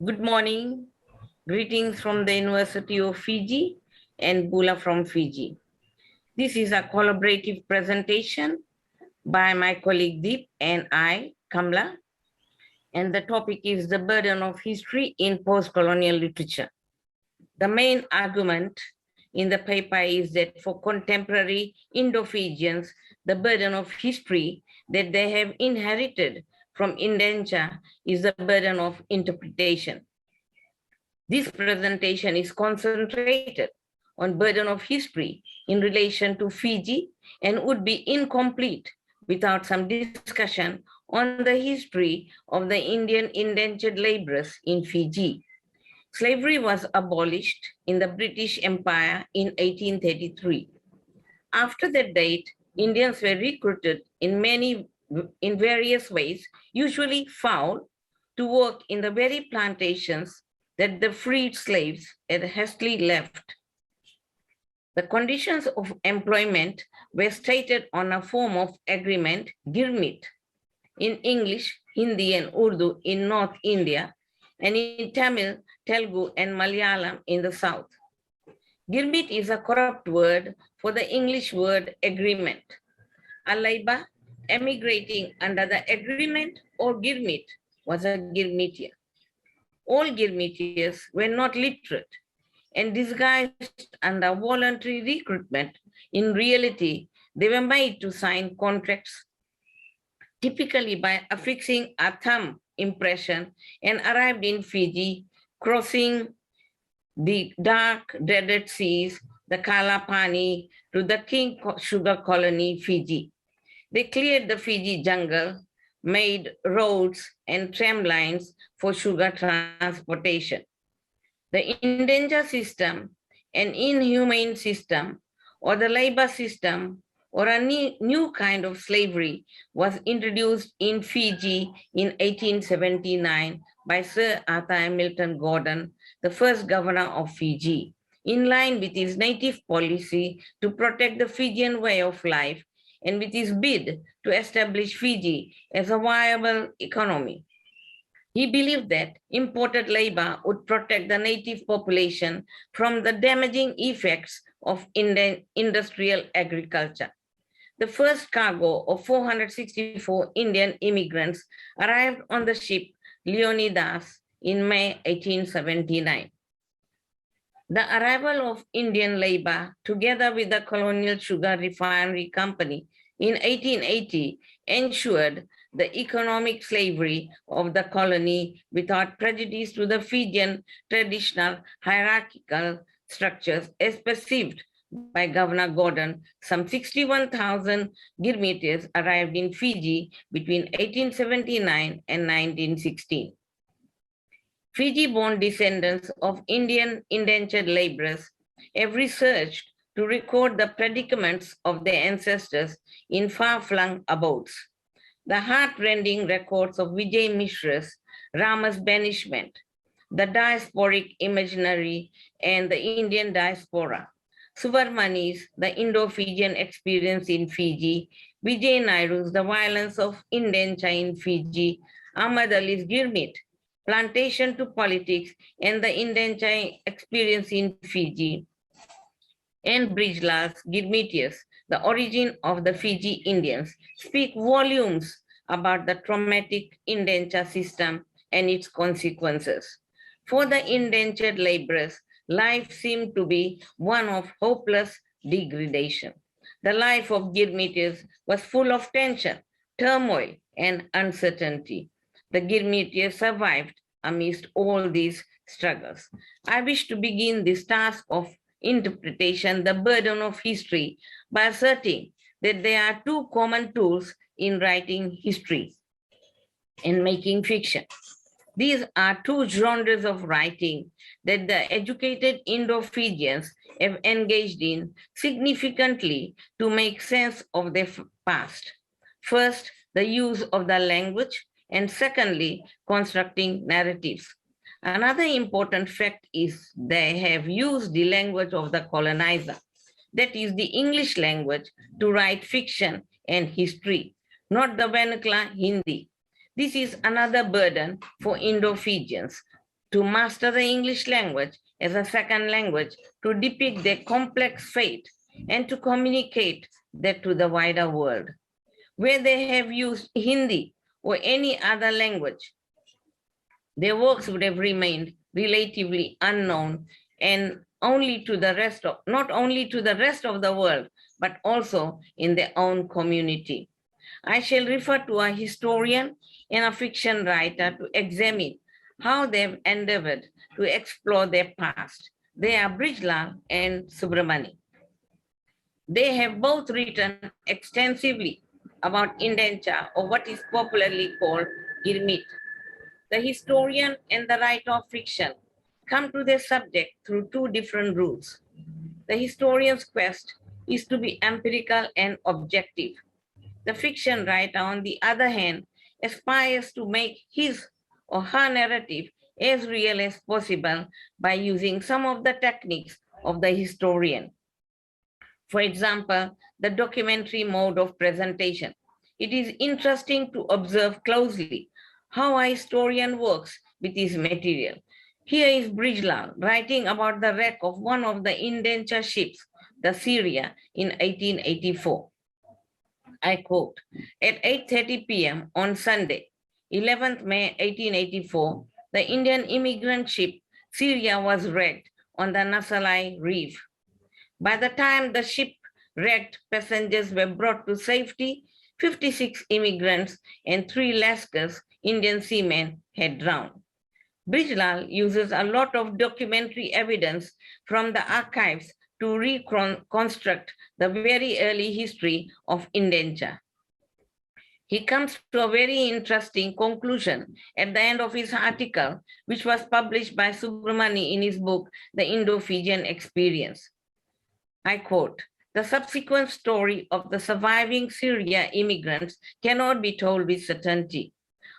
Good morning. Greetings from the University of Fiji and Bula from Fiji. This is a collaborative presentation by my colleague Deep and I, Kamala, and the topic is the burden of history in post-colonial literature. The main argument in the paper is that for contemporary Indo-Fijians, the burden of history that they have inherited from indenture is the burden of interpretation. This presentation is concentrated on burden of history in relation to Fiji and would be incomplete without some discussion on the history of the Indian indentured laborers in Fiji. Slavery was abolished in the British Empire in 1833. After that date, Indians were recruited in various ways, usually foul, to work in the very plantations that the freed slaves had hastily left. The conditions of employment were stated on a form of agreement, girmit, in English, Hindi, and Urdu in North India, and in Tamil, Telugu, and Malayalam in the South. Girmit is a corrupt word for the English word agreement. A labor emigrating under the agreement or girmit was a girmitier. All girmitiers were not literate and disguised under voluntary recruitment. In reality, they were made to sign contracts, typically by affixing a thumb impression, and arrived in Fiji, crossing the dark, dreaded seas, the Kalapani, to the King Sugar Colony, Fiji. They cleared the Fiji jungle, made roads and tram lines for sugar transportation. The indenture system, an inhumane system, or the labor system, or a new kind of slavery was introduced in Fiji in 1879 by Sir Arthur Hamilton Gordon, the first governor of Fiji, in line with his native policy to protect the Fijian way of life and with his bid to establish Fiji as a viable economy. He believed that imported labor would protect the native population from the damaging effects of industrial agriculture. The first cargo of 464 Indian immigrants arrived on the ship Leonidas in May 1879. The arrival of Indian labor, together with the Colonial Sugar Refinery Company in 1880, ensured the economic slavery of the colony without prejudice to the Fijian traditional hierarchical structures as perceived by Governor Gordon. Some 61,000 Girmitiers arrived in Fiji between 1879 and 1916. Fiji-born descendants of Indian indentured laborers have researched to record the predicaments of their ancestors in far-flung abodes. The heart-rending records of Vijay Mishra's Rama's banishment, the diasporic imaginary, and the Indian diaspora, Subramani's The Indo-Fijian Experience in Fiji, Vijay Nairu's The Violence of Indenture in Fiji, Ahmad Ali's Girmit, Plantation to Politics, and the Indenture Experience in Fiji, and Brij V's Girmitius, The Origin of the Fiji Indians, speak volumes about the traumatic indenture system and its consequences. For the indentured laborers, life seemed to be one of hopeless degradation. The life of Girmitius was full of tension, turmoil, and uncertainty. The Girmitius survived amidst all these struggles. I wish to begin this task of interpretation, the burden of history, by asserting that there are two common tools in writing history and making fiction. These are two genres of writing that the educated Indo-Fijians have engaged in significantly to make sense of their past. First, the use of the language, and secondly, constructing narratives. Another important fact is they have used the language of the colonizer, that is the English language, to write fiction and history, not the vernacular Hindi. This is another burden for Indo-Fijians. to master the English language as a second language, to depict their complex fate, and to communicate that to the wider world. Where they have used Hindi or any other language, their works would have remained relatively unknown and only to the rest of, not only to the rest of the world, but also in their own community. I shall refer to a historian and a fiction writer to examine how they've endeavored to explore their past. They are Brij and Subramani. They have both written extensively about indenture, or what is popularly called girmit. The historian and the writer of fiction come to their subject through two different routes. The historian's quest is to be empirical and objective. The fiction writer, on the other hand, aspires to make his or her narrative as real as possible by using some of the techniques of the historian. For example, the documentary mode of presentation. It is interesting to observe closely how a historian works with his material. Here is Brijlal writing about the wreck of one of the indenture ships, the Syria, in 1884. I quote, at 8:30 p.m. on Sunday, 11th May 1884, the Indian immigrant ship Syria was wrecked on the Nasalai Reef. By the time the ship wrecked, passengers were brought to safety. 56 immigrants and 3 Lascars, Indian seamen, had drowned. Brijlal uses a lot of documentary evidence from the archives to reconstruct the very early history of indenture. He comes to a very interesting conclusion at the end of his article, which was published by Subramani in his book, The Indo-Fijian Experience. I quote, the subsequent story of the surviving Syria immigrants cannot be told with certainty.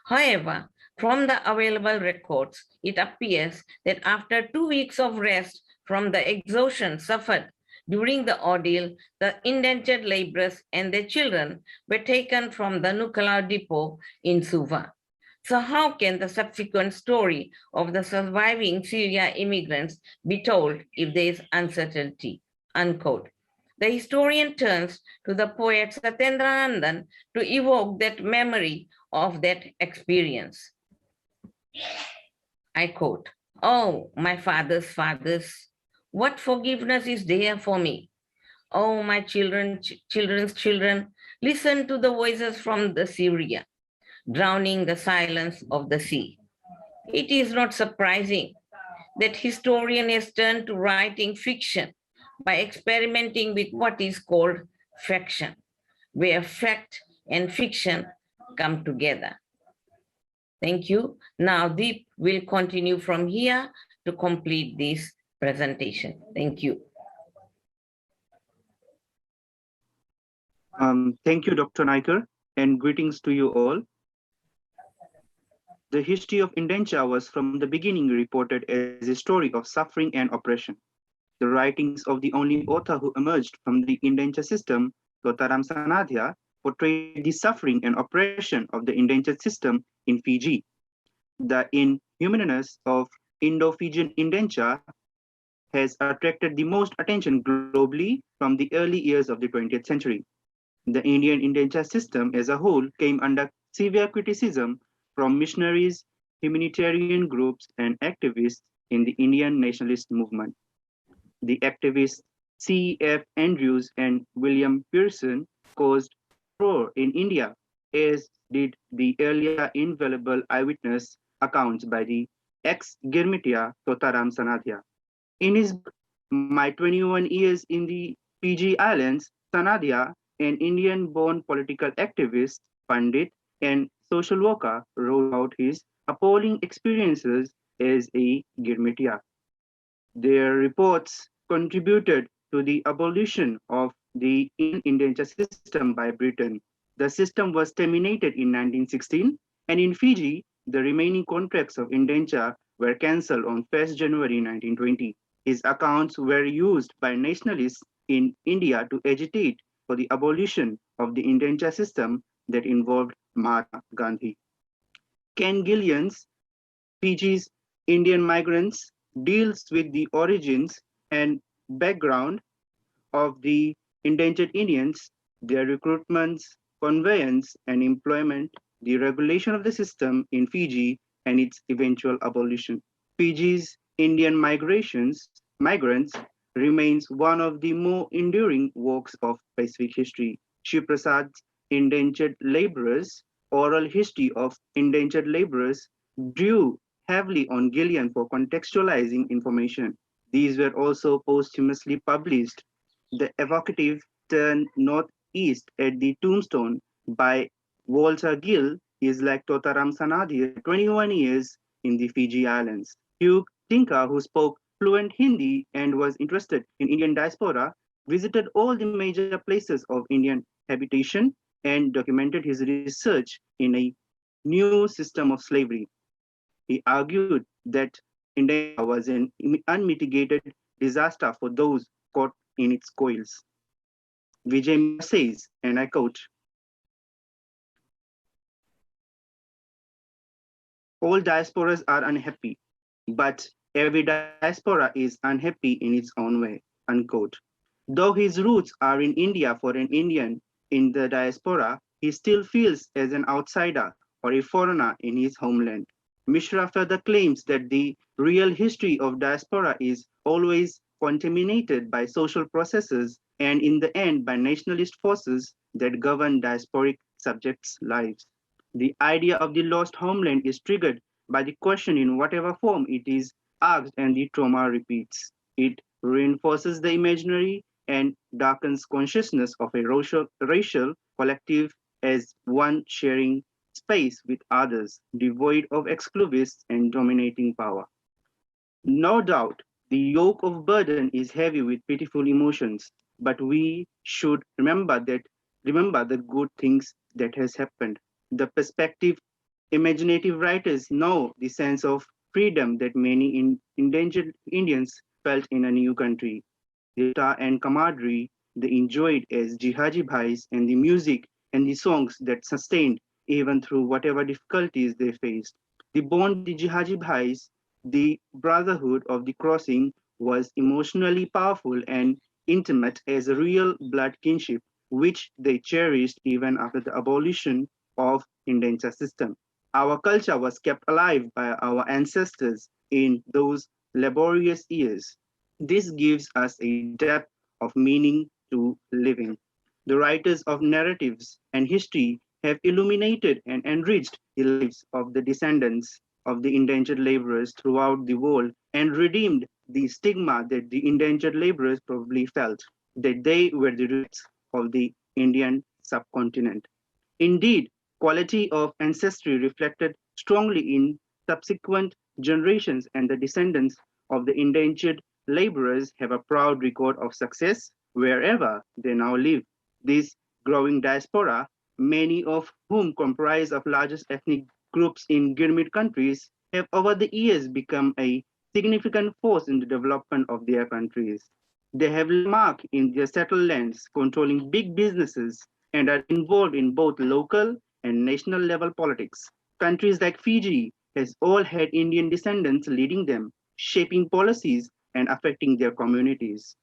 However, from the available records, it appears that after 2 weeks of rest from the exhaustion suffered during the ordeal, the indentured laborers and their children were taken from the nuclear depot in Suva. So how can the subsequent story of the surviving Syria immigrants be told if there is uncertainty? Unquote. The historian turns to the poet Satendra Nandan to evoke that memory of that experience. I quote, oh, my father's fathers, what forgiveness is there for me? Oh, my children's children, listen to the voices from the Syria, drowning the silence of the sea. It is not surprising that historian has turned to writing fiction by experimenting with what is called faction, where fact and fiction come together. Thank you. Now Deep will continue from here to complete this presentation. Thank you. Thank you, Dr. Naiker, and greetings to you all. The history of indenture was from the beginning reported as a story of suffering and oppression. The writings of the only author who emerged from the indenture system, Lotaram Sanadhya, portrayed the suffering and oppression of the indentured system in Fiji. The inhumaneness of Indo-Fijian indenture has attracted the most attention globally from the early years of the 20th century. The Indian indenture system as a whole came under severe criticism from missionaries, humanitarian groups, and activists in the Indian nationalist movement. The activists C.F. Andrews and William Pearson caused furore in India, as did the earlier invaluable eyewitness accounts by the ex-Girmitia Totaram Sanadhya. In his book, My 21 Years in the Fiji Islands, Sanadhya, an Indian-born political activist, pundit, and social worker, wrote about his appalling experiences as a Girmitia. Their reports contributed to the abolition of the indenture system by Britain. The system was terminated in 1916, and in Fiji, the remaining contracts of indenture were cancelled on 1st January 1920. His accounts were used by nationalists in India to agitate for the abolition of the indenture system that involved Mahatma Gandhi. Ken Gillion's Fiji's Indian Migrants deals with the origins and background of the indentured Indians, their recruitments, conveyance, and employment, the regulation of the system in Fiji, and its eventual abolition. Fiji's Indian migrants remains one of the more enduring works of Pacific history. Shiv Prasad's Indentured Laborers, Oral History of Indentured Laborers, drew heavily on Gillion for contextualizing information. These were also posthumously published. The evocative turn northeast at the tombstone by Walter Gill is like Totaram Sanadhya, 21 years in the Fiji Islands. Hugh Tinka, who spoke fluent Hindi and was interested in Indian diaspora, visited all the major places of Indian habitation and documented his research in a new system of slavery. He argued that indenture was an unmitigated disaster for those caught in its coils. Vijay Mishra says, and I quote, all diasporas are unhappy, but every diaspora is unhappy in its own way, unquote. Though his roots are in India for an Indian in the diaspora, he still feels as an outsider or a foreigner in his homeland. Mishra further claims that the real history of diaspora is always contaminated by social processes and in the end by nationalist forces that govern diasporic subjects' lives. The idea of the lost homeland is triggered by the question in whatever form it is asked and the trauma repeats. It reinforces the imaginary and darkens consciousness of a racial collective as one sharing space with others, devoid of exclusivists and dominating power. No doubt, the yoke of burden is heavy with pitiful emotions, but we should remember the good things that has happened. The perspective imaginative writers know the sense of freedom that many endangered Indians felt in a new country. The Ekta and camaraderie they enjoyed as Jihaji Bhais and the music and the songs that sustained even through whatever difficulties they faced. The bond of the Jihaji Bhais, the brotherhood of the crossing, was emotionally powerful and intimate as a real blood kinship, which they cherished even after the abolition of indenture system. Our culture was kept alive by our ancestors in those laborious years. This gives us a depth of meaning to living. The writers of narratives and history have illuminated and enriched the lives of the descendants of the indentured laborers throughout the world and redeemed the stigma that the indentured laborers probably felt, that they were the roots of the Indian subcontinent. Indeed, quality of ancestry reflected strongly in subsequent generations, and the descendants of the indentured laborers have a proud record of success wherever they now live. This growing diaspora, many of whom comprise of largest ethnic groups in Gurmit countries, have over the years become a significant force in the development of their countries. They have landmark in their settled lands, controlling big businesses, and are involved in both local and national level politics. Countries like Fiji has all had Indian descendants leading them, shaping policies and affecting their communities.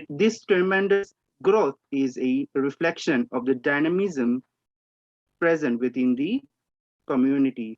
This tremendous growth is a reflection of the dynamism present within the community.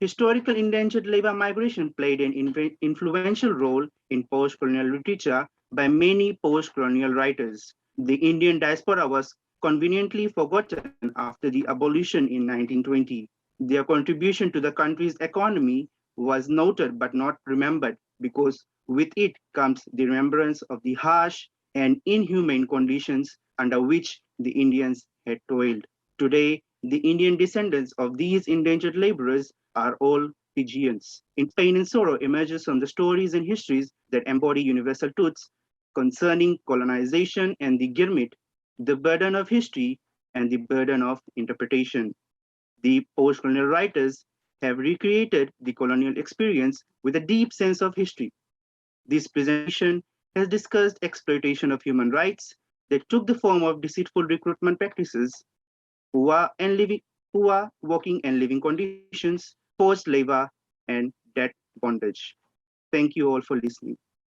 Historical indentured labor migration played an influential role in post-colonial literature by many post-colonial writers. The Indian diaspora was conveniently forgotten after the abolition in 1920. Their contribution to the country's economy was noted but not remembered because with it comes the remembrance of the harsh and inhumane conditions under which the Indians had toiled. Today, the Indian descendants of these indentured laborers are all Fijians. In Pain and Sorrow emerges from the stories and histories that embody universal truths concerning colonization and the Gurmit, the burden of history and the burden of interpretation. The post-colonial writers have recreated the colonial experience with a deep sense of history. This presentation has discussed exploitation of human rights that took the form of deceitful recruitment practices, poor working and living conditions, forced labor, and debt bondage. Thank you all for listening.